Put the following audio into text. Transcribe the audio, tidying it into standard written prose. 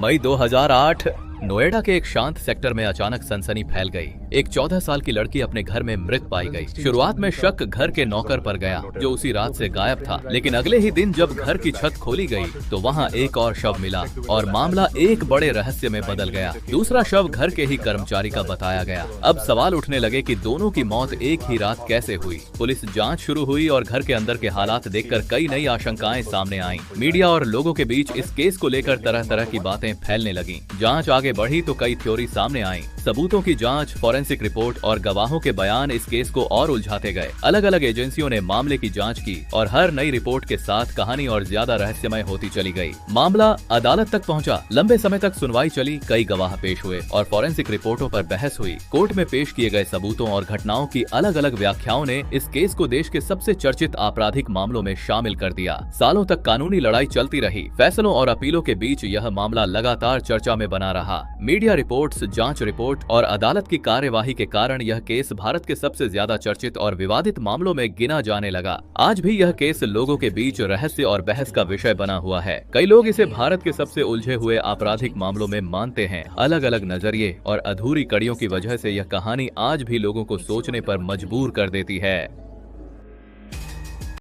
मई 2008 नोएडा के एक शांत सेक्टर में अचानक सनसनी फैल गई। एक 14 साल की लड़की अपने घर में मृत पाई गई। शुरुआत में शक घर के नौकर पर गया जो उसी रात से गायब था, लेकिन अगले ही दिन जब घर की छत खोली गई तो वहां एक और शव मिला और मामला एक बड़े रहस्य में बदल गया। दूसरा शव घर के ही कर्मचारी का बताया गया। अब सवाल उठने लगे कि दोनों की मौत एक ही रात कैसे हुई। पुलिस जांच शुरू हुई और घर के अंदर के हालात देखकर कई नई आशंकाएं सामने आईं। मीडिया और लोगों के बीच इस केस को लेकर तरह तरह की बातें फैलने लगीं। जांच आगे बढ़ी तो कई थ्योरी सामने आई। सबूतों की जांच, फॉरेंसिक रिपोर्ट और गवाहों के बयान इस केस को और उलझाते गए। अलग अलग एजेंसियों ने मामले की जांच की और हर नई रिपोर्ट के साथ कहानी और ज्यादा रहस्यमय होती चली गई। मामला अदालत तक पहुंचा। लंबे समय तक सुनवाई चली, कई गवाह पेश हुए और फॉरेंसिक रिपोर्टों पर बहस हुई। कोर्ट में पेश किए गए सबूतों और घटनाओं की अलग अलग व्याख्याओं ने इस केस को देश के सबसे चर्चित आपराधिक मामलों में शामिल कर दिया। सालों तक कानूनी लड़ाई चलती रही। फैसलों और अपीलों के बीच यह मामला लगातार चर्चा में बना रहा। मीडिया रिपोर्ट्स, जांच रिपोर्ट और अदालत की कार्यवाही के कारण यह केस भारत के सबसे ज्यादा चर्चित और विवादित मामलों में गिना जाने लगा। आज भी यह केस लोगों के बीच रहस्य और बहस का विषय बना हुआ है। कई लोग इसे भारत के सबसे उलझे हुए आपराधिक मामलों में मानते हैं। अलग अलग नजरिए और अधूरी कड़ियों की वजह से यह कहानी आज भी लोगों को सोचने पर मजबूर कर देती है।